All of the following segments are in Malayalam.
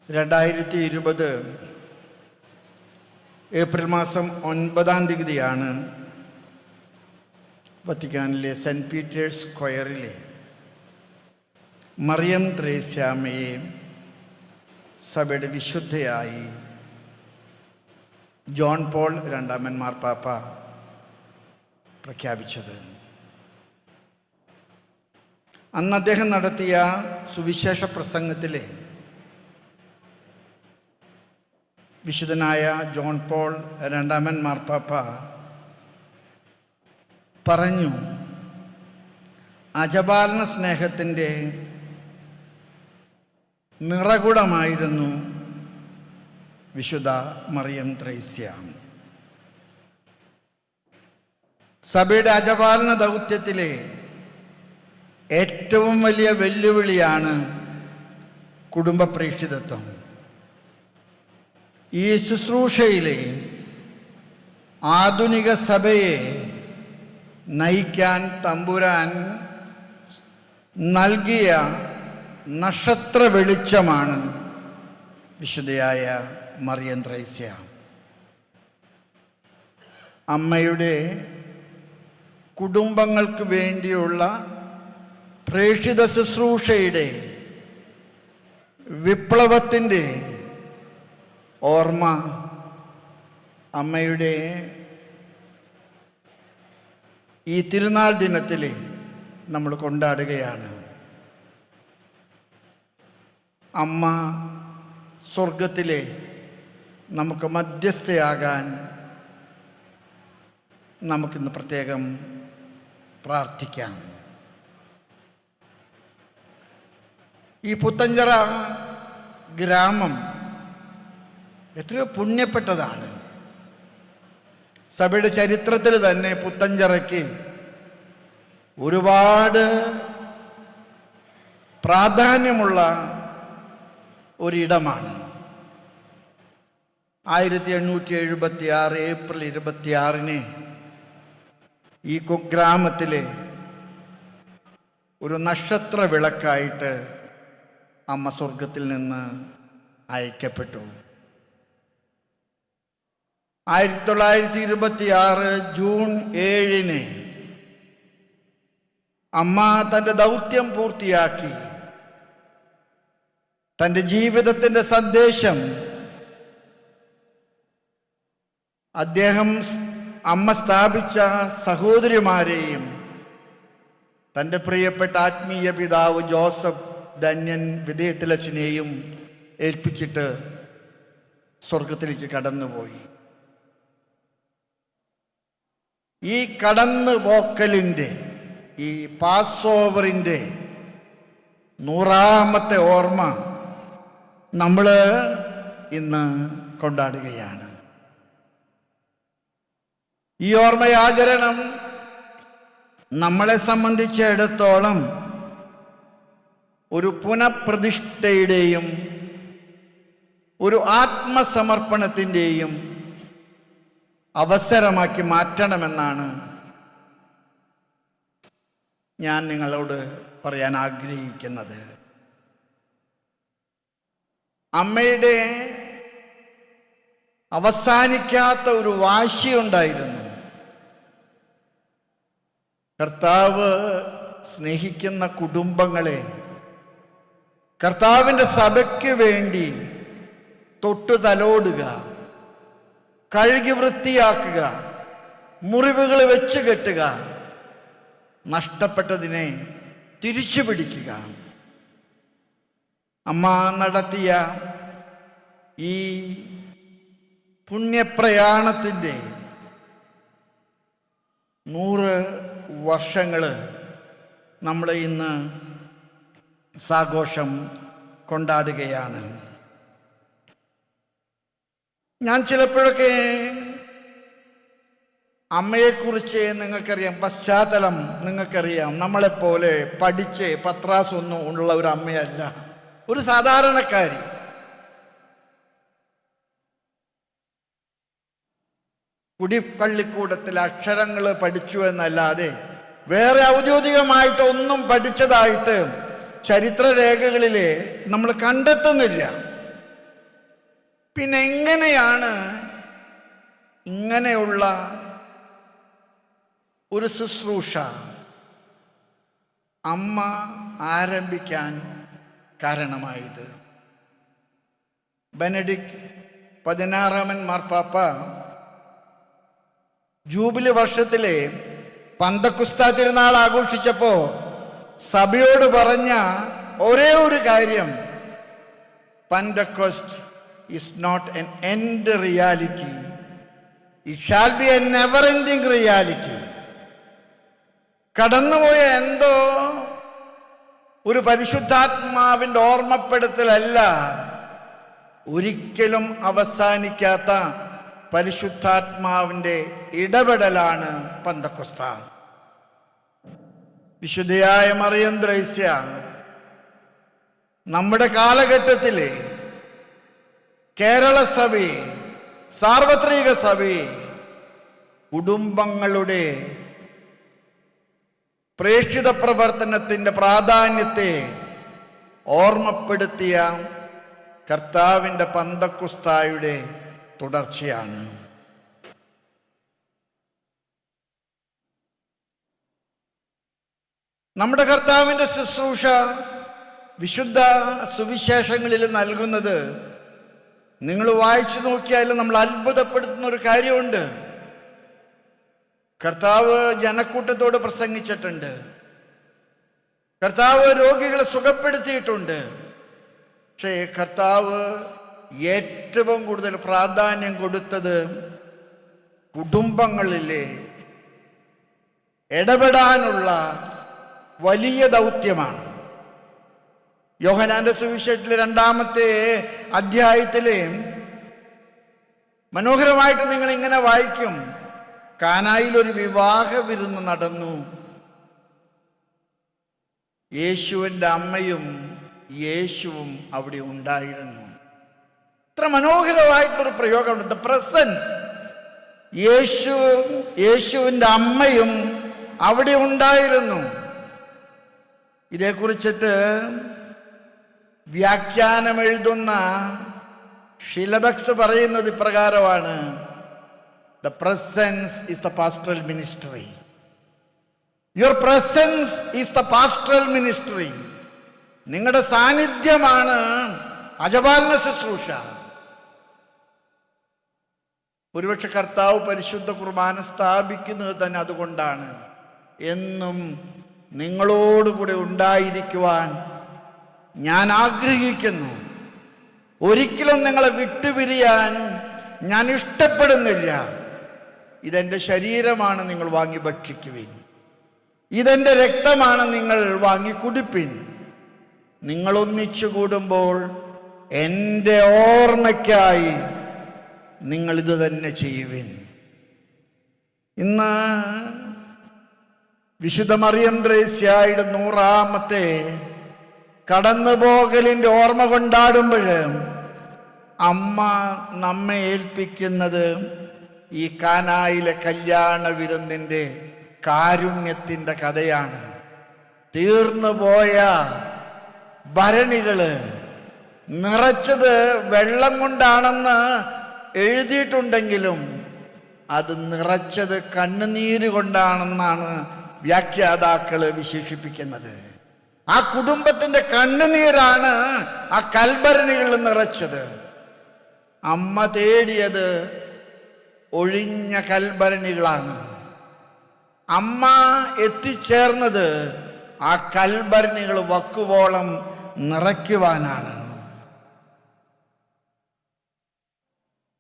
2020 ഏപ്രിൽ മാസം 9-ാം തീയതിയാണ് വത്തിക്കാനിലെ സെൻറ്റ് പീറ്റേഴ്സ് സ്ക്വയറിലെ മറിയം ത്രേസ്യാമ്മയെ സഭയുടെ വിശുദ്ധയായി ജോൺ പോൾ രണ്ടാമൻ മാർപ്പാപ്പ പ്രഖ്യാപിച്ചത്. അന്ന് അദ്ദേഹം നടത്തിയ സുവിശേഷ പ്രസംഗത്തിലെ വിശുദ്ധനായ ജോൺ പോൾ രണ്ടാമൻ മാർപ്പാപ്പ പറഞ്ഞു, അജപാലന സ്നേഹത്തിൻ്റെ നിറകുടമായിരുന്നു വിശുദ്ധ മറിയം ത്രേസ്യ. സഭയുടെ അജപാലന ദൗത്യത്തിലെ ഏറ്റവും വലിയ വെല്ലുവിളിയാണ് കുടുംബ പ്രേക്ഷിതത്വം. ഈ ശുശ്രൂഷയിലെ ആധുനിക സഭയെ നയിക്കാൻ തമ്പുരാൻ നൽകിയ നക്ഷത്ര വെളിച്ചമാണ് വിശുദ്ധയായ മറിയം ത്രേസ്യ. അമ്മയുടെ കുടുംബങ്ങൾക്ക് വേണ്ടിയുള്ള പ്രേക്ഷിത ശുശ്രൂഷയുടെ വിപ്ലവത്തിൻ്റെ ഓർമ്മ അമ്മയുടെ ഈ തിരുനാൾ ദിനത്തിൽ നമ്മൾ കൊണ്ടാടുകയാണ്. അമ്മ സ്വർഗത്തിലെ നമുക്ക് മധ്യസ്ഥയാകാൻ നമുക്കിന്ന് പ്രത്യേകം പ്രാർത്ഥിക്കാം. ഈ പുത്തഞ്ചിറ ഗ്രാമം എത്രയോ പുണ്യപ്പെട്ടതാണ്. സഭയുടെ ചരിത്രത്തിൽ തന്നെ പുത്തഞ്ചിറയ്ക്ക് ഒരുപാട് പ്രാധാന്യമുള്ള ഒരിടമാണ്. 1876 ഏപ്രിൽ 26 ഈ കുഗ്രാമത്തിലെ ഒരു നക്ഷത്ര വിളക്കായിട്ട് അമ്മ സ്വർഗത്തിൽ നിന്ന് അയക്കപ്പെട്ടു. 1926 ജൂൺ 7 അമ്മ തൻ്റെ ദൗത്യം പൂർത്തിയാക്കി. തൻ്റെ ജീവിതത്തിൻ്റെ സന്ദേശം അമ്മ സ്ഥാപിച്ച സഹോദരിമാരെയും തൻ്റെ പ്രിയപ്പെട്ട ആത്മീയ പിതാവ് ജോസഫ് ധന്യൻ വിധേയത്തിലച്ഛനെയും ഏൽപ്പിച്ചിട്ട് സ്വർഗത്തിലേക്ക് കടന്നുപോയി. ഈ കടന്നുപോക്കലിൻ്റെ ഈ പാസ് ഓവറിൻ്റെ 100ാമത്തെ ഓർമ്മ നമ്മൾ ഇന്ന് കൊണ്ടാടുകയാണ്. ഈ ഓർമ്മയാചരണം നമ്മളെ സംബന്ധിച്ചിടത്തോളം ഒരു പുനഃപ്രതിഷ്ഠയുടെയും ഒരു ആത്മസമർപ്പണത്തിൻ്റെയും അവസരമാക്കി മാറ്റണമെന്നാണ് ഞാൻ നിങ്ങളോട് പറയാൻ ആഗ്രഹിക്കുന്നത്. അമ്മയുടെ അവസാനിക്കാത്ത ഒരു വാശിയുണ്ടായിരുന്നു. കർത്താവ് സ്നേഹിക്കുന്ന കുടുംബങ്ങളെ കർത്താവിൻ്റെ സഭയ്ക്ക് വേണ്ടി തൊട്ടു തലോടുക, കഴുകി വൃത്തിയാക്കുക, മുറിവുകൾ വെച്ച് കെട്ടുക, നഷ്ടപ്പെട്ടതിനെ തിരിച്ചു പിടിക്കുക. അമ്മ നടത്തിയ ഈ പുണ്യപ്രയാണത്തിൻ്റെ 100 വർഷങ്ങൾ നമ്മൾ ഇന്ന് സാഘോഷം കൊണ്ടാടുകയാണ്. ഞാൻ ചിലപ്പോഴൊക്കെ അമ്മയെക്കുറിച്ച് നിങ്ങൾക്കറിയാം, പശ്ചാത്തലം നിങ്ങൾക്കറിയാം. നമ്മളെപ്പോലെ പഠിച്ച് പത്രാസൊന്നും ഉള്ള ഒരു അമ്മയല്ല, ഒരു സാധാരണക്കാരി. കുടിപ്പള്ളിക്കൂടത്തിൽ അക്ഷരങ്ങൾ പഠിച്ചു എന്നല്ലാതെ വേറെ ഔദ്യോഗികമായിട്ടൊന്നും പഠിച്ചതായിട്ട് ചരിത്രരേഖകളിൽ നമ്മൾ കണ്ടെത്തുന്നില്ല. പിന്നെ എങ്ങനെയാണ് ഇങ്ങനെയുള്ള ഒരു ശുശ്രൂഷ അമ്മ ആരംഭിക്കാൻ കാരണമായത്? ബെനഡിക്ട് 16 മാർപ്പാപ്പ ജൂബിലി വർഷത്തിലെ പന്തക്കുസ്ത തിരുനാൾ ആഘോഷിച്ചപ്പോൾ സഭയോട് പറഞ്ഞ ഒരേ ഒരു കാര്യം, Pentecost is not an end reality. It shall be a never-ending reality. കടന്നുപോയ എന്തോ ഒരു പരിശുദ്ധാത്മാവിൻ്റെ ഓർമ്മപ്പെടുത്തലല്ല, ഒരിക്കലും അവസാനിക്കാത്ത പരിശുദ്ധാത്മാവിൻ്റെ ഇടപെടലാണ് പന്തക്കുസ്ത. വിശുദ്ധയായ മറിയം ത്രേസ്യ നമ്മുടെ കാലഘട്ടത്തിലെ കേരള സഭയെ, സാർവത്രിക സഭയെ, കുടുംബങ്ങളുടെ പ്രേക്ഷിത പ്രവർത്തനത്തിൻ്റെ പ്രാധാന്യത്തെ ഓർമ്മപ്പെടുത്തിയ കർത്താവിൻ്റെ പന്തക്കുസ്തായുടെ തുടർച്ചയാണ്. നമ്മുടെ കർത്താവിൻ്റെ ശുശ്രൂഷ വിശുദ്ധ സുവിശേഷങ്ങളിൽ നൽകുന്നത് നിങ്ങൾ വായിച്ചു നോക്കിയാലും നമ്മൾ അത്ഭുതപ്പെടുത്തുന്ന ഒരു കാര്യമുണ്ട്. കർത്താവ് ജനക്കൂട്ടത്തോട് പ്രസംഗിച്ചിട്ടുണ്ട്, കർത്താവ് രോഗികളെ സുഖപ്പെടുത്തിയിട്ടുണ്ട്. പക്ഷേ കർത്താവ് ഏറ്റവും കൂടുതൽ പ്രാധാന്യം കൊടുത്തത് കുടുംബങ്ങളിലെ ഇടപെടാനുള്ള വലിയ ദൗത്യമാണ്. യോഹന്നാന്റെ സുവിശേഷത്തിലെ 2-ാമത്തെ അധ്യായത്തിലെ മനോഹരമായിട്ട് നിങ്ങൾ ഇങ്ങനെ വായിക്കും, കാനായിൽ ഒരു വിവാഹ വിരുന്ന് നടന്നു, യേശുവിൻ്റെ അമ്മയും യേശുവും അവിടെ ഉണ്ടായിരുന്നു. ഇത്ര മനോഹരമായിട്ടൊരു പ്രയോഗമുണ്ട്, ദ പ്രസൻസ്. യേശുവിൻ്റെ അമ്മയും അവിടെ ഉണ്ടായിരുന്നു. ഇതേക്കുറിച്ചിട്ട് വ്യാഖ്യാനം എഴുതുന്ന ഷിലബക്സ് പറയുന്നത് ഇപ്രകാരമാണ്: The presence is the pastoral ministry. Your presence is the pastoral ministry. നിങ്ങളുടെ സാന്നിധ്യമാണ് അജപാലന ശുശ്രൂഷ. ഒരുപക്ഷെ കർത്താവ് പരിശുദ്ധ കുർബാന സ്ഥാപിക്കുന്നത് തന്നെ അതുകൊണ്ടാണ്. എന്നും നിങ്ങളോടുകൂടെ ഉണ്ടായിരിക്കുവാൻ ഞാൻ ആഗ്രഹിക്കുന്നു, ഒരിക്കലും നിങ്ങളെ വിട്ടുപിരിയാൻ ഞാൻ ഇഷ്ടപ്പെടുന്നില്ല. ഇതെൻ്റെ ശരീരമാണ്, നിങ്ങൾ വാങ്ങി ഭക്ഷിക്കുവിൻ. ഇതെൻ്റെ രക്തമാണ്, നിങ്ങൾ വാങ്ങി കുടിപ്പിൻ. നിങ്ങൾ ഒന്നിച്ചു കൂടുമ്പോൾ എൻ്റെ ഓർമ്മയ്ക്കായി നിങ്ങളിത് തന്നെ ചെയ്യുവിൻ. ഇന്ന് വിശുദ്ധ മറിയം ത്രേസ്യയുടെ 100-ാമത്തെ കടന്നുപോകലിൻ്റെ ഓർമ്മ കൊണ്ടാടുമ്പോൾ അമ്മ നമ്മെ ഏൽപ്പിക്കുന്നത് ഈ കാനായിലെ കല്യാണ വിരുന്നിൻ്റെ കാരുണ്യത്തിൻ്റെ കഥയാണ്. തീർന്നുപോയ ഭരണികള് നിറച്ചത് വെള്ളം കൊണ്ടാണെന്ന് എഴുതിയിട്ടുണ്ടെങ്കിലും അത് നിറച്ചത് കണ്ണുനീര് കൊണ്ടാണെന്നാണ് വ്യാഖ്യാതാക്കള് വിശേഷിപ്പിക്കുന്നത്. ആ കുടുംബത്തിന്റെ കണ്ണുനീരാണ് ആ കൽഭരണികളിൽ നിറച്ചത്. അമ്മ തേടിയത് ഒഴിഞ്ഞ കൽഭരണികളാണ്. അമ്മ എത്തിച്ചേർന്നത് ആ കൽഭരണികൾ വക്കുവോളം നിറയ്ക്കുവാനാണ്.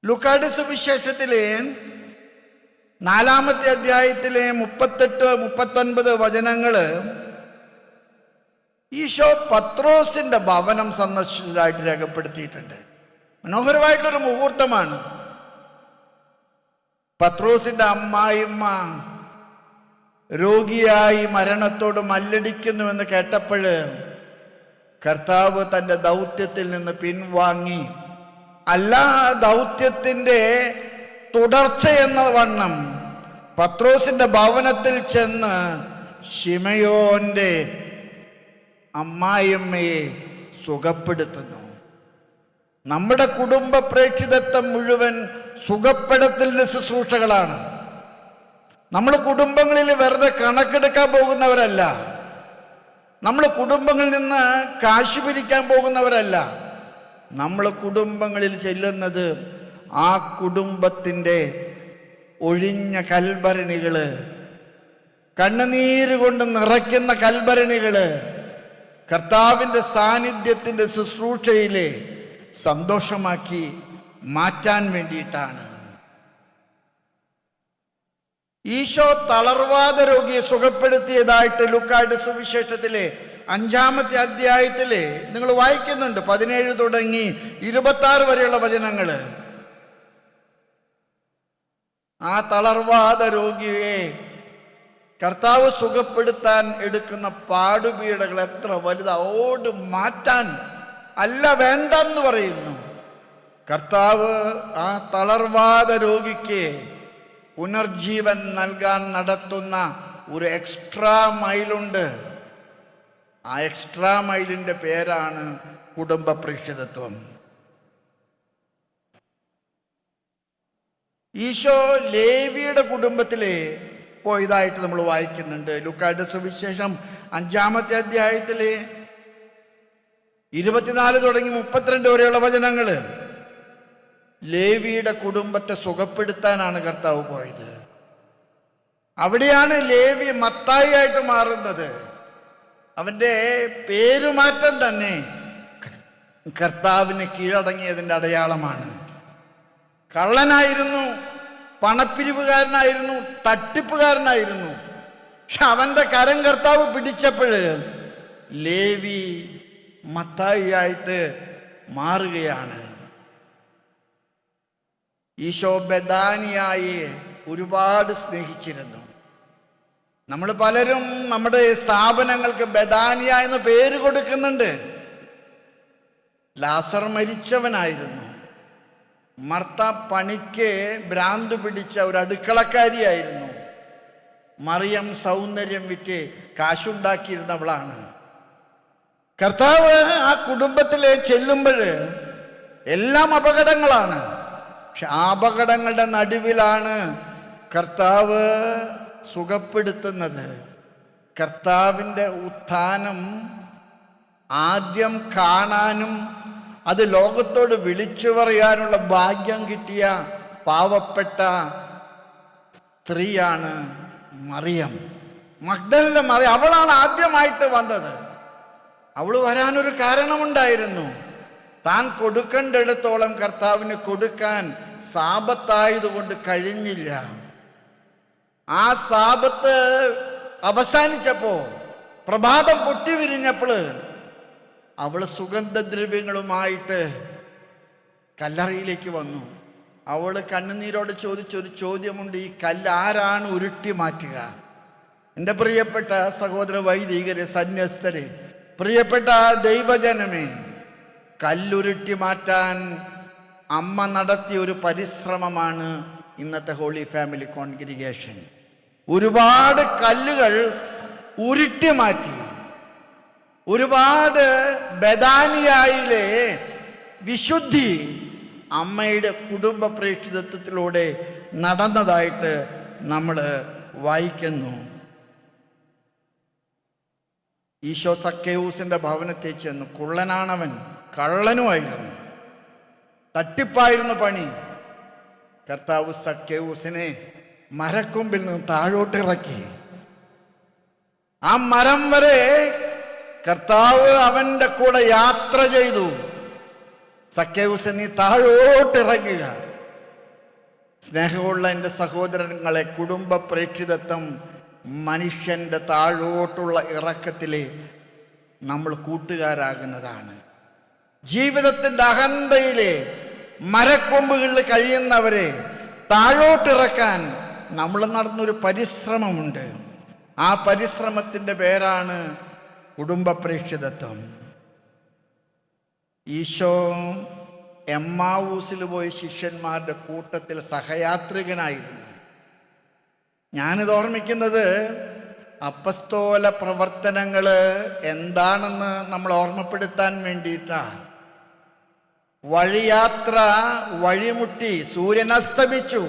ലൂക്കായുടെ സുവിശേഷത്തിലെ 4-ാമത്തെ അധ്യായത്തിലെ 38-39 വചനങ്ങള് ഈശോ പത്രോസിന്റെ ഭവനം സന്ദർശിച്ചതായിട്ട് രേഖപ്പെടുത്തിയിട്ടുണ്ട്. മനോഹരമായിട്ടുള്ളൊരു മുഹൂർത്തമാണ്. പത്രോസിന്റെ അമ്മായിമ്മ രോഗിയായി മരണത്തോട് മല്ലടിക്കുന്നുവെന്ന് കേട്ടപ്പോഴ് കർത്താവ് തൻ്റെ ദൗത്യത്തിൽ നിന്ന് പിൻവാങ്ങി. അല്ല, ദൗത്യത്തിൻ്റെ തുടർച്ചയെന്ന വണ്ണം പത്രോസിന്റെ ഭവനത്തിൽ ചെന്ന് ശിമയോന്റെ അമ്മായിയമ്മയെ സുഖപ്പെടുത്തുന്നു. നമ്മുടെ കുടുംബ പ്രേക്ഷിതത്വം മുഴുവൻ സുഖപ്പെടുത്തലിന്റെ ശുശ്രൂഷകളാണ്. നമ്മൾ കുടുംബങ്ങളിൽ വെറുതെ കണക്കെടുക്കാൻ പോകുന്നവരല്ല. നമ്മൾ കുടുംബങ്ങളിൽ നിന്ന് കാശ് പിരിക്കാൻ പോകുന്നവരല്ല. നമ്മൾ കുടുംബങ്ങളിൽ ചെല്ലുന്നത് ആ കുടുംബത്തിൻ്റെ ഒഴിഞ്ഞ കൽഭരണികള്, കണ്ണുനീര് കൊണ്ട് നിറയ്ക്കുന്ന കൽഭരണികള് കർത്താവിൻ്റെ സാന്നിധ്യത്തിൻ്റെ ശുശ്രൂഷയിലെ സന്തോഷമാക്കി മാറ്റാൻ വേണ്ടിയിട്ടാണ്. ഈശോ തളർവാദ രോഗിയെ സുഖപ്പെടുത്തിയതായിട്ട് ലൂക്കായുടെ സുവിശേഷത്തിലെ 5-ാമത്തെ അധ്യായത്തിലെ നിങ്ങൾ വായിക്കുന്നുണ്ട്. 17 തുടങ്ങി 26 വരെയുള്ള വചനങ്ങൾ. ആ തളർവാദ രോഗിയെ കർത്താവ് സുഖപ്പെടുത്താൻ എടുക്കുന്ന പാടുപീടകൾ എത്ര വലുതാ! ഓട് മാറ്റാൻ അല്ല, വേണ്ടെന്ന് പറയുന്നു. കർത്താവ് ആ തളർവാദ രോഗിക്ക് പുനർജീവൻ നൽകാൻ നടത്തുന്ന ഒരു എക്സ്ട്രാ മൈലുണ്ട്. ആ എക്സ്ട്രാ മൈലിൻ്റെ പേരാണ് കുടുംബ പ്രേക്ഷിതത്വം. ഈശോ ലേവിയുടെ കുടുംബത്തിലെ പോയതായിട്ട് നമ്മൾ വായിക്കുന്നുണ്ട്. ലൂക്കായുടെ സുവിശേഷം 5-ാമത്തെ അധ്യായത്തിലെ 24 തുടങ്ങി 32 വരെയുള്ള വചനങ്ങൾ. ലേവിയുടെ കുടുംബത്തെ സുഖപ്പെടുത്താനാണ് കർത്താവ് പോയത്. അവിടെയാണ് ലേവി മത്തായി ആയിട്ട് മാറുന്നത്. അവൻ്റെ പേരുമാറ്റം തന്നെ കർത്താവിന് കീഴടങ്ങിയതിൻ്റെ അടയാളമാണ്. കള്ളനായിരുന്നു, പണപ്പിരിവുകാരനായിരുന്നു, തട്ടിപ്പുകാരനായിരുന്നു. പക്ഷെ അവൻ്റെ കരം കർത്താവ് പിടിച്ചപ്പോൾ ലേവി മത്തായി ആയിട്ട് മാറുകയാണ്. ഈശോ ബെഥാനിയായെ ഒരുപാട് സ്നേഹിച്ചിരുന്നു. നമ്മൾ പലരും നമ്മുടെ സ്ഥാപനങ്ങൾക്ക് ബെഥാനിയ എന്ന് പേര് കൊടുക്കുന്നുണ്ട്. ലാസർ മരിച്ചവനായിരുന്നു. മർത്ത പണിക്ക് ഭ്രാന്ത് പിടിച്ച ഒരു അടുക്കളക്കാരിയായിരുന്നു. മറിയം സൗന്ദര്യം വിറ്റ് കാശുണ്ടാക്കിയിരുന്നവളാണ്. കർത്താവ് ആ കുടുംബത്തിലെ ചെല്ലുമ്പോൾ എല്ലാം അപകടങ്ങളാണ്. പക്ഷെ ആ അപകടങ്ങളുടെ നടുവിലാണ് കർത്താവ് സുഖപ്പെടുത്തുന്നത്. കർത്താവിൻ്റെ ഉത്ഥാനം ആദ്യം കാണാനും അത് ലോകത്തോട് വിളിച്ചു പറയാനുള്ള ഭാഗ്യം കിട്ടിയ പാവപ്പെട്ട സ്ത്രീയാണ് മറിയം, മഗ്ദലയിലെ മറിയം. അവളാണ് ആദ്യമായിട്ട് വന്നത്. അവൾ വരാനൊരു കാരണമുണ്ടായിരുന്നു. താൻ കൊടുക്കേണ്ടിടത്തോളം കർത്താവിന് കൊടുക്കാൻ സാപത്തായതുകൊണ്ട് കഴിഞ്ഞില്ല. ആ സാപത്ത് അവസാനിച്ചപ്പോ, പ്രഭാതം പൊട്ടിവിരിഞ്ഞപ്പോൾ അവൾ സുഗന്ധദ്രവ്യങ്ങളുമായിട്ട് കല്ലറയിലേക്ക് വന്നു. അവൾ കണ്ണുനീരോട് ചോദിച്ചൊരു ചോദ്യമുണ്ട്: ഈ കല്ല് ആരാണ് ഉരുട്ടി മാറ്റുക? എൻ്റെ പ്രിയപ്പെട്ട സഹോദര വൈദികരെ, സന്യസ്തരെ, പ്രിയപ്പെട്ട ദൈവജനമേ, കല്ലുരുട്ടി മാറ്റാൻ അമ്മ നടത്തിയ ഒരു പരിശ്രമമാണ് ഇന്നത്തെ ഹോളി ഫാമിലി കോൺഗ്രിഗേഷൻ. ഒരുപാട് കല്ലുകൾ ഉരുട്ടി മാറ്റി. ഒരുപാട് ബെഥാനിയായിലെ വിശുദ്ധി അമ്മയുടെ കുടുംബ പ്രേക്ഷിതത്വത്തിലൂടെ നടന്നതായിട്ട് നമ്മൾ വായിക്കുന്നു. ഈശോ സക്കേവൂസിന്റെ ഭവനത്തിൽ ചെന്നു. കുള്ളനാണവൻ, കള്ളനുമായിരുന്നു, തട്ടിപ്പായിരുന്നു പണി. കർത്താവ് സക്കേവൂസിനെ മരക്കൊമ്പിൽ നിന്ന് താഴോട്ടിറക്കി. ആ മരം വരെ കർത്താവ് അവൻ്റെ കൂടെ യാത്ര ചെയ്തു. സക്കേവൂസ്, നീ താഴോട്ടിറങ്ങുക. സ്നേഹമുള്ള എൻ്റെ സഹോദരങ്ങളെ, കുടുംബ പ്രേക്ഷിതത്വം മനുഷ്യൻ്റെ താഴോട്ടുള്ള ഇറക്കത്തിലെ നമ്മൾ കൂട്ടുകാരാകുന്നതാണ്. ജീവിതത്തിൻ്റെ അഹന്തയിലെ മരക്കൊമ്പുകളിൽ കഴിയുന്നവരെ താഴോട്ടിറക്കാൻ നമ്മൾ നടന്നൊരു പരിശ്രമമുണ്ട്. ആ പരിശ്രമത്തിൻ്റെ പേരാണ് കുടുംബ പ്രേക്ഷിതത്വം. ഈശോ എമ്മാവൂസിൽ പോയ ശിഷ്യന്മാരുടെ കൂട്ടത്തിൽ സഹയാത്രികനായിരുന്നു. ഞാനിത് ഓർമ്മിക്കുന്നത് അപ്പസ്തോല പ്രവർത്തനങ്ങൾ എന്താണെന്ന് നമ്മൾ ഓർമ്മപ്പെടുത്താൻ വേണ്ടിയിട്ടാണ്. വഴിയാത്ര വഴിമുട്ടി, സൂര്യൻ അസ്തമിച്ചു,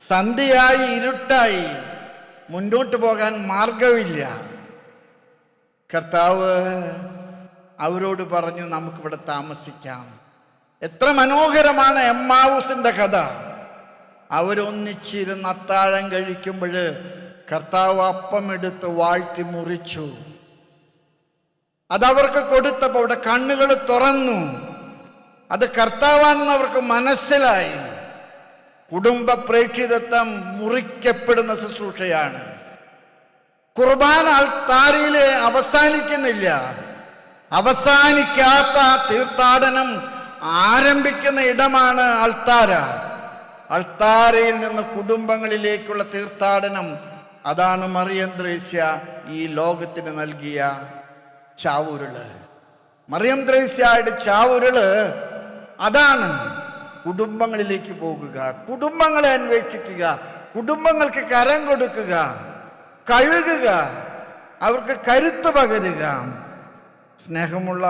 സന്ധ്യയായി, ഇരുട്ടായി, മുന്നോട്ട് പോകാൻ മാർഗമില്ല. കർത്താവ് അവരോട് പറഞ്ഞു, നമുക്കിവിടെ താമസിക്കാം. എത്ര മനോഹരമാണ് എമ്മാവൂസിന്റെ കഥ. അവരൊന്നിച്ചിരുന്ന് അത്താഴം കഴിക്കുമ്പോൾ കർത്താവ് അപ്പമെടുത്ത് വാഴ്ത്തി മുറിച്ചു. അതവർക്ക് കൊടുത്തപ്പോൾ അവിടെ കണ്ണുകൾ തുറന്നു. അത് കർത്താവാണെന്ന് അവർക്ക് മനസ്സിലായി. കുടുംബ പ്രേക്ഷിതത്വം മുറിക്കപ്പെടുന്ന ശുശ്രൂഷയാണ്. കുർബാന അൾത്താരയിൽ അവസാനിക്കുന്നില്ല. അവസാനിക്കാത്ത തീർത്ഥാടനം ആരംഭിക്കുന്ന ഇടമാണ് അൾത്താര. അൾത്താരയിൽ നിന്ന് കുടുംബങ്ങളിലേക്കുള്ള തീർത്ഥാടനം. അതാണ് മറിയം ത്രേസ്യ ഈ ലോകത്തിന് നൽകിയ ചാവുരുള്. മറിയം ത്രേസ്യയുടെ ചാവുരുള് അതാണ്. കുടുംബങ്ങളിലേക്ക് പോകുക, കുടുംബങ്ങളെ അന്വേഷിക്കുക, കുടുംബങ്ങൾക്ക് കരം കൊടുക്കുക, കഴുകുക, അവർക്ക് കരുത്ത് പകരുക. സ്നേഹമുള്ള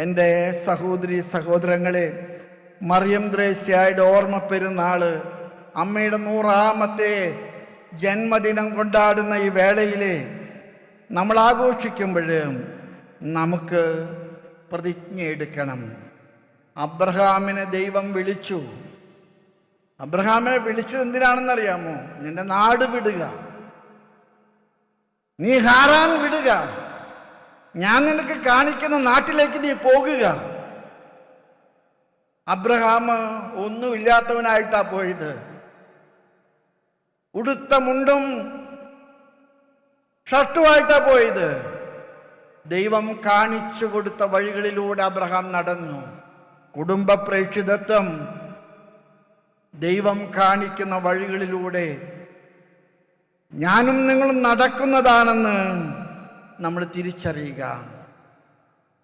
എൻ്റെ സഹോദരി സഹോദരങ്ങളെ, മറിയം ത്രേസ്യയുടെ ഓർമ്മ പെരുന്നാള്, അമ്മയുടെ 100ാമത്തെ ജന്മദിനം കൊണ്ടാടുന്ന ഈ വേളയിൽ നമ്മൾ ആഘോഷിക്കുമ്പോൾ നമുക്ക് പ്രതിജ്ഞ എടുക്കണം. അബ്രഹാമിനെ ദൈവം വിളിച്ചു. അബ്രഹാമിനെ വിളിച്ചത് എന്തിനാണെന്നറിയാമോ? നിന്റെ നാട് വിടുക, നീ ഹാറാൻ വിടുക, ഞാൻ നിനക്ക് കാണിക്കുന്ന നാട്ടിലേക്ക് നീ പോകുക. അബ്രഹാം ഒന്നുമില്ലാത്തവനായിട്ടാ പോയത്. ഉടുത്ത മുണ്ടും ഷർട്ടുമായിട്ടാ പോയത്. ദൈവം കാണിച്ചു കൊടുത്ത വഴികളിലൂടെ അബ്രഹാം നടന്നു. കുടുംബ പ്രേക്ഷിതത്വം ദൈവം കാണിക്കുന്ന വഴികളിലൂടെ ഞാനും നിങ്ങളും നടക്കുന്നതാണെന്ന് നമ്മൾ തിരിച്ചറിയുക.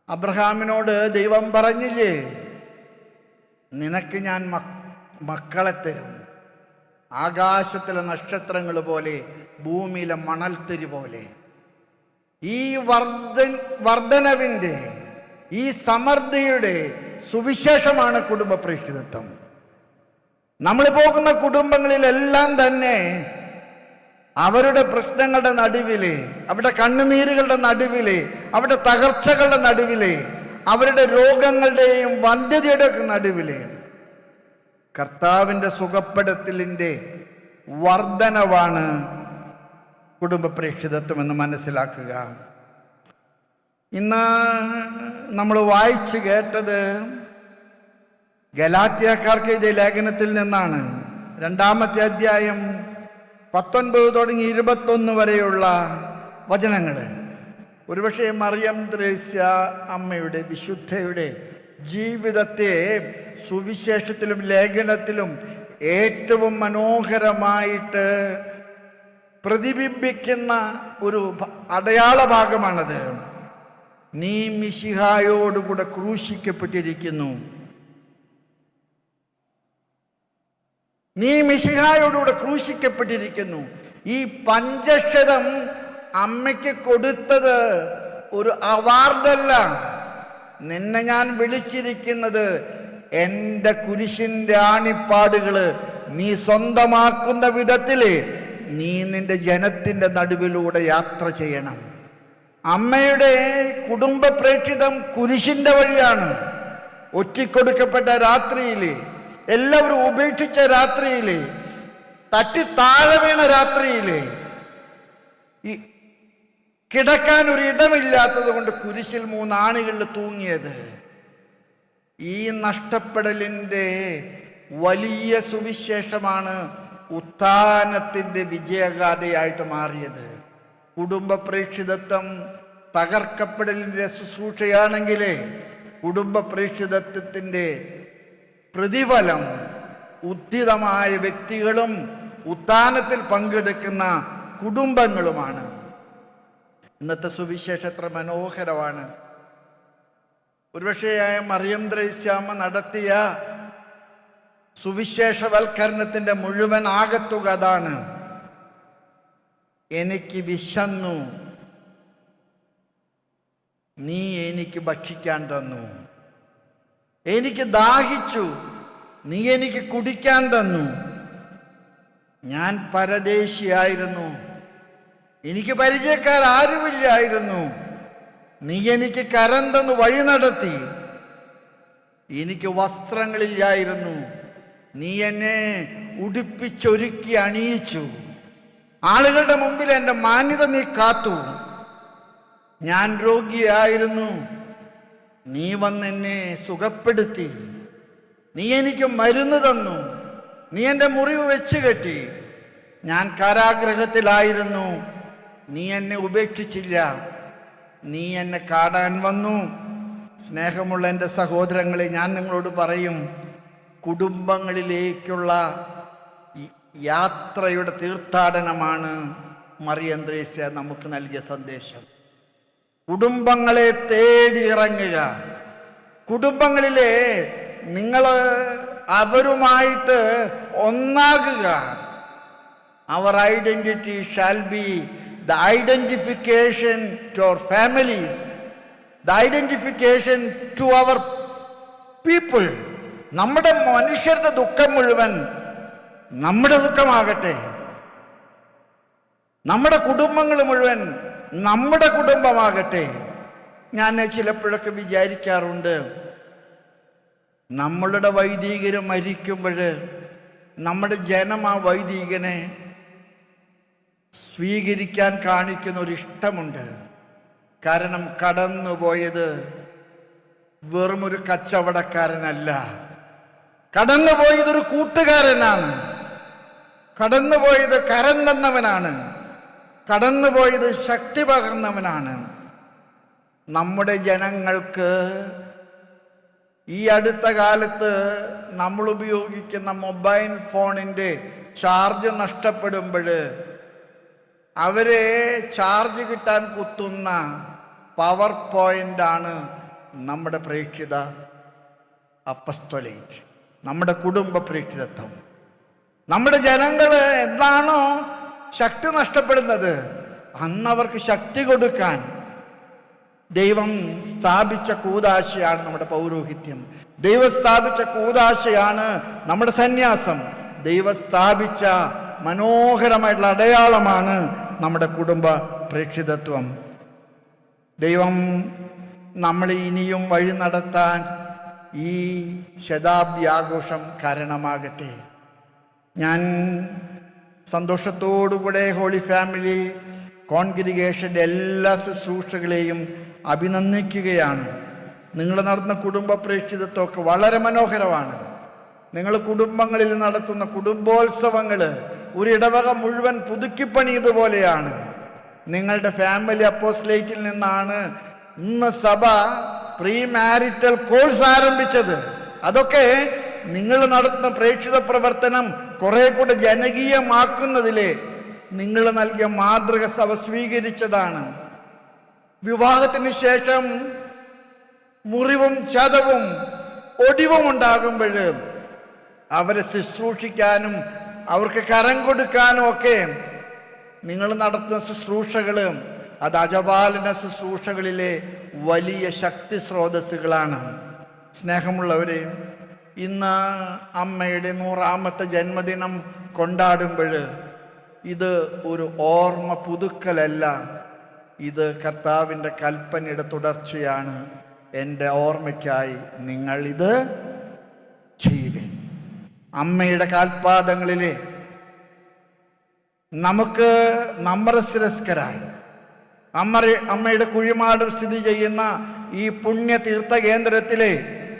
അബ്രഹാമിനോട് ദൈവം പറഞ്ഞില്ലേ, നിനക്ക് ഞാൻ മക്കളെ തരും, ആകാശത്തിലെ നക്ഷത്രങ്ങൾ പോലെ, ഭൂമിയിലെ മണൽത്തരി പോലെ. ഈ വർധനവിൻ്റെ, ഈ സമൃദ്ധിയുടെ സുവിശേഷമാണ് കുടുംബ പ്രേക്ഷിതത്വം. നമ്മൾ പോകുന്ന കുടുംബങ്ങളിലെല്ലാം തന്നെ അവരുടെ പ്രശ്നങ്ങളുടെ നടുവില്, അവരുടെ കണ്ണുനീരുകളുടെ നടുവില്, അവരുടെ തകർച്ചകളുടെ നടുവില്, അവരുടെ രോഗങ്ങളുടെയും വന്ധ്യതയുടെ നടുവില് കർത്താവിൻ്റെ സുഖപ്പെടുത്തലിൻ്റെ വർധനവാണ് കുടുംബ പ്രേക്ഷിതത്വം എന്ന് മനസ്സിലാക്കുക. ഇന്ന് നമ്മൾ വായിച്ചു കേട്ടത് ഗലാത്യക്കാർക്ക് എഴുതിയ ലേഖനത്തിൽ നിന്നാണ്. 2-ാമത്തെ അധ്യായം 19 തുടങ്ങി 21 വരെയുള്ള വചനങ്ങൾ. ഒരുപക്ഷെ മറിയം ത്രേസ്യ അമ്മയുടെ, വിശുദ്ധയുടെ ജീവിതത്തെ സുവിശേഷത്തിലും ലേഖനത്തിലും ഏറ്റവും മനോഹരമായിട്ട് പ്രതിബിംബിക്കുന്ന ഒരു അടയാള ഭാഗമാണത്. നീ മിശിഹായോടുകൂടെ ക്രൂശിക്കപ്പെട്ടിരിക്കുന്നു, നീ മിശിഹായോടുകൂടെ ക്രൂശിക്കപ്പെട്ടിരിക്കുന്നു. ഈ പഞ്ചക്ഷതം അമ്മയ്ക്ക് കൊടുത്തത് ഒരു അവാർഡല്ല. നിന്നെ ഞാൻ വിളിച്ചിരിക്കുന്നത് എൻ്റെ കുരിശിൻ്റെ ആണിപ്പാടുകള് നീ സ്വന്തമാക്കുന്ന വിധത്തില് നീ നിന്റെ ജനത്തിൻ്റെ നടുവിലൂടെ യാത്ര ചെയ്യണം. അമ്മയുടെ കുടുംബ പ്രേക്ഷിതം കുരിശിൻ്റെ വഴിയാണ്. ഒറ്റിക്കൊടുക്കപ്പെട്ട രാത്രിയില്, എല്ലാവരും ഉപേക്ഷിച്ച രാത്രിയില്, തട്ടി താഴെ വീണ രാത്രിയില്, ഈ കിടക്കാൻ ഒരു ഇടമില്ലാത്തത് കൊണ്ട് കുരിശിൽ 3 ആണികളിൽ തൂങ്ങിയത്. ഈ നഷ്ടപ്പെടലിൻ്റെ വലിയ സുവിശേഷമാണ് ഉത്ഥാനത്തിൻ്റെ വിജയഗാഥയായിട്ട് മാറിയത്. കുടുംബ പ്രേക്ഷിതത്വം തകർക്കപ്പെടലിൻ്റെ ശുശ്രൂഷയാണെങ്കിൽ കുടുംബ പ്രേക്ഷിതത്വത്തിൻ്റെ പ്രതിഫലം ഉദ്ധിതമായ വ്യക്തികളും ഉത്ഥാനത്തിൽ പങ്കെടുക്കുന്ന കുടുംബങ്ങളുമാണ്. ഇന്നത്തെ സുവിശേഷം എത്ര മനോഹരമാണ്. ഒരുപക്ഷേ മറിയം ത്രേസ്യാമ്മ നടത്തിയ സുവിശേഷവൽക്കരണത്തിൻ്റെ മുഴുവൻ ആകത്തുക അതാണ്. എനിക്ക് വിശന്നു, നീ എനിക്ക് ഭക്ഷിക്കാൻ തന്നു. എനിക്ക് ദാഹിച്ചു, നീ എനിക്ക് കുടിക്കാൻ തന്നു. ഞാൻ പരദേശിയായിരുന്നു, എനിക്ക് പരിചയക്കാരുമില്ലായിരുന്നു. നീ എനിക്ക് കരം തന്നു വഴി നടത്തി. എനിക്ക് വസ്ത്രങ്ങളില്ലായിരുന്നു, നീ എന്നെ ഉടുപ്പിച്ചൊരുക്കി അണിയിച്ചു. ആളുകളുടെ മുമ്പിൽ എൻ്റെ മാന്യത നീ കാത്തു. ഞാൻ രോഗിയായിരുന്നു, നീ വന്നെന്നെ സുഖപ്പെടുത്തി. നീ എനിക്ക് മരുന്ന് തന്നു, നീ എൻ്റെ മുറിവ് വെച്ച് കെട്ടി. ഞാൻ കാരാഗ്രഹത്തിലായിരുന്നു, നീ എന്നെ ഉപേക്ഷിച്ചില്ല. നീ എന്നെ കാണാൻ വന്നു. സ്നേഹമുള്ള എൻ്റെ സഹോദരങ്ങളെ, ഞാൻ നിങ്ങളോട് പറയും, കുടുംബങ്ങളിലേക്കുള്ള യാത്രയുടെ തീർത്ഥാടനമാണ് മറിയം ത്രേസ്യ നമുക്ക് നൽകിയ സന്ദേശം. കുടുംബങ്ങളെ തേടി ഇറങ്ങുക. കുടുംബങ്ങളിലെ നിങ്ങൾ അവരുമായിട്ട് ഒന്നാകുക. Our identity shall be the identification to our families, the identification to our people. നമ്മുടെ മനുഷ്യരുടെ ദുഃഖം മുഴുവൻ നമ്മുടെ ദുഃഖമാകട്ടെ. നമ്മുടെ കുടുംബങ്ങൾ മുഴുവൻ നമ്മുടെ കുടുംബമാകട്ടെ. ഞാൻ ചിലപ്പോഴൊക്കെ വിചാരിക്കാറുണ്ട്, നമ്മളുടെ വൈദികര് മരിക്കുമ്പോൾ നമ്മുടെ ജനം ആ വൈദികനെ സ്വീകരിക്കാൻ കാണിക്കുന്ന ഒരു ഇഷ്ടമുണ്ട്. കാരണം കടന്നുപോയത് വെറുമൊരു കച്ചവടക്കാരനല്ല, കടന്നുപോയതൊരു കൂട്ടുകാരനാണ്, കടന്നുപോയത് കരം തന്നവനാണ്, കടന്നുപോയത് ശക്തി പകർന്നവനാണ്. നമ്മുടെ ജനങ്ങൾക്ക് ഈ അടുത്ത കാലത്ത് നമ്മൾ ഉപയോഗിക്കുന്ന മൊബൈൽ ഫോണിൻ്റെ ചാർജ് നഷ്ടപ്പെടുമ്പോൾ അവരെ ചാർജ് കിട്ടാൻ കുത്തുന്ന പവർ പോയിൻ്റാണ് നമ്മുടെ പ്രേക്ഷിത അപ്പസ്തോലേറ്റ്, നമ്മുടെ കുടുംബ പ്രേക്ഷിതത്വം. നമ്മുടെ ജനങ്ങൾ എന്താണോ ശക്തി നഷ്ടപ്പെടുന്നത്, അന്നവർക്ക് ശക്തി കൊടുക്കാൻ ദൈവം സ്ഥാപിച്ച കൂദാശയാണ് നമ്മുടെ പൗരോഹിത്യം. ദൈവം സ്ഥാപിച്ച കൂദാശയാണ് നമ്മുടെ സന്യാസം. ദൈവം സ്ഥാപിച്ച മനോഹരമായിട്ടുള്ള അടയാളമാണ് നമ്മുടെ കുടുംബ പ്രേക്ഷിതത്വം. ദൈവം നമ്മളെ ഇനിയും വഴി നടത്താൻ ഈ ശതാബ്ദി ആഘോഷം കാരണമാകട്ടെ. ഞാൻ സന്തോഷത്തോടുകൂടെ ഹോളി ഫാമിലി കോൺഗ്രിഗേഷൻ്റെ എല്ലാ ശുശ്രൂഷകളെയും അഭിനന്ദിക്കുകയാണ്. നിങ്ങൾ നടത്തുന്ന കുടുംബ പ്രേക്ഷിതത്വമൊക്കെ വളരെ മനോഹരമാണ്. നിങ്ങൾ കുടുംബങ്ങളിൽ നടത്തുന്ന കുടുംബോത്സവങ്ങൾ ഒരു ഇടവക മുഴുവൻ പുതുക്കിപ്പണിയതുപോലെയാണ്. നിങ്ങളുടെ ഫാമിലി അപ്പോസ്ലേറ്റിൽ നിന്നാണ് ഇന്ന് സഭ പ്രീ മാരിറ്റൽ കോഴ്സ് ആരംഭിച്ചത്. അതൊക്കെ നിങ്ങൾ നടത്തുന്ന പ്രേക്ഷിത പ്രവർത്തനം കുറെ കൂടെ ജനകീയമാക്കുന്നതിലെ നിങ്ങൾ നൽകിയ മാതൃക സഭ സ്വീകരിച്ചതാണ്. വിവാഹത്തിന് ശേഷം മുറിവും ചതവും ഒടിവും ഉണ്ടാകുമ്പോൾ അവരെ ശുശ്രൂഷിക്കാനും അവർക്ക് കരം കൊടുക്കാനും ഒക്കെ നിങ്ങൾ നടത്തുന്ന ശുശ്രൂഷകൾ അത് അജപാലന ശുശ്രൂഷകളിലെ വലിയ ശക്തി സ്രോതസ്സുകളാണ്. സ്നേഹമുള്ളവരെ, ഇന്ന് അമ്മയുടെ 100ാമത്തെ ജന്മദിനം കൊണ്ടാടുമ്പോൾ ഇത് ഒരു ഓർമ്മ പുതുക്കലല്ല, ഇത് കർത്താവിൻ്റെ കൽപ്പനയുടെ തുടർച്ചയാണ്. എൻ്റെ ഓർമ്മയ്ക്കായി നിങ്ങൾ ഇത് ചെയ്യുവിൻ. അമ്മയുടെ കാൽപാദങ്ങളിലെ നമുക്ക് നമ്രശിരസ്കരായി അമ്മയുടെ കുഴിമാട് സ്ഥിതി ചെയ്യുന്ന ഈ പുണ്യ തീർത്ഥ കേന്ദ്രത്തിലെ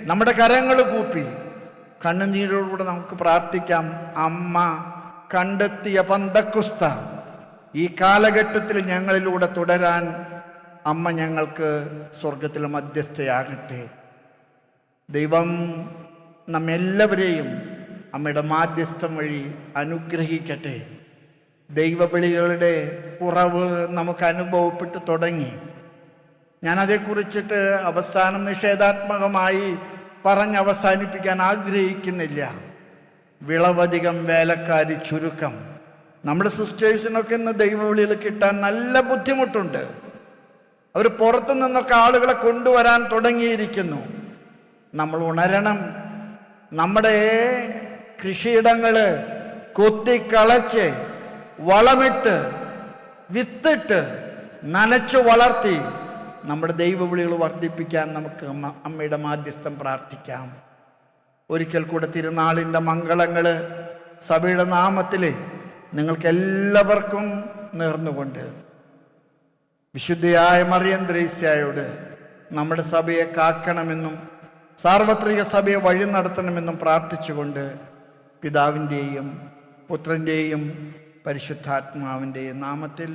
നമ്മുടെ കരങ്ങൾ കൂപ്പി കണ്ണുനീരോടുകൂടെ നമുക്ക് പ്രാർത്ഥിക്കാം. അമ്മ കണ്ടെത്തിയ പന്തക്കുസ്ത ഈ കാലഘട്ടത്തിൽ ഞങ്ങളിലൂടെ തുടരാൻ അമ്മ ഞങ്ങൾക്ക് സ്വർഗത്തിൽ മധ്യസ്ഥയാകട്ടെ. ദൈവം നമ്മെല്ലാവരെയും അമ്മയുടെ മാധ്യസ്ഥം വഴി അനുഗ്രഹിക്കട്ടെ. ദൈവവിളികളുടെ കുറവ് നമുക്ക് അനുഭവപ്പെട്ടു തുടങ്ങി. ഞാനതേക്കുറിച്ചിട്ട് അവസാനം നിഷേധാത്മകമായി പറഞ്ഞ് അവസാനിപ്പിക്കാൻ ആഗ്രഹിക്കുന്നില്ല. വിളവധികം വേലക്കാരി ചുരുക്കം. നമ്മുടെ സിസ്റ്റേഴ്സിനൊക്കെ ഇന്ന് ദൈവവിളികൾ കിട്ടാൻ നല്ല ബുദ്ധിമുട്ടുണ്ട്. അവർ പുറത്തു നിന്നൊക്കെ ആളുകളെ കൊണ്ടുവരാൻ തുടങ്ങിയിരിക്കുന്നു. നമ്മൾ ഉണരണം. നമ്മുടെ കൃഷിയിടങ്ങൾ കൊത്തിക്കളച്ച് വളമിട്ട് വിത്തിട്ട് നനച്ചു വളർത്തി നമ്മുടെ ദൈവവിളികൾ വർദ്ധിപ്പിക്കാൻ നമുക്ക് അമ്മയുടെ മാധ്യസ്ഥം പ്രാർത്ഥിക്കാം. ഒരിക്കൽ കൂടെ തിരുനാളിൻ്റെ മംഗളങ്ങൾ സഭയുടെ നാമത്തിൽ നിങ്ങൾക്കെല്ലാവർക്കും നേർന്നുകൊണ്ട് വിശുദ്ധയായ മറിയം ത്രേസ്യായോട് നമ്മുടെ സഭയെ കാക്കണമെന്നും സാർവത്രിക സഭയെ വഴി നടത്തണമെന്നും പ്രാർത്ഥിച്ചുകൊണ്ട് പിതാവിൻ്റെയും പുത്രൻ്റെയും പരിശുദ്ധാത്മാവിൻ്റെയും നാമത്തിൽ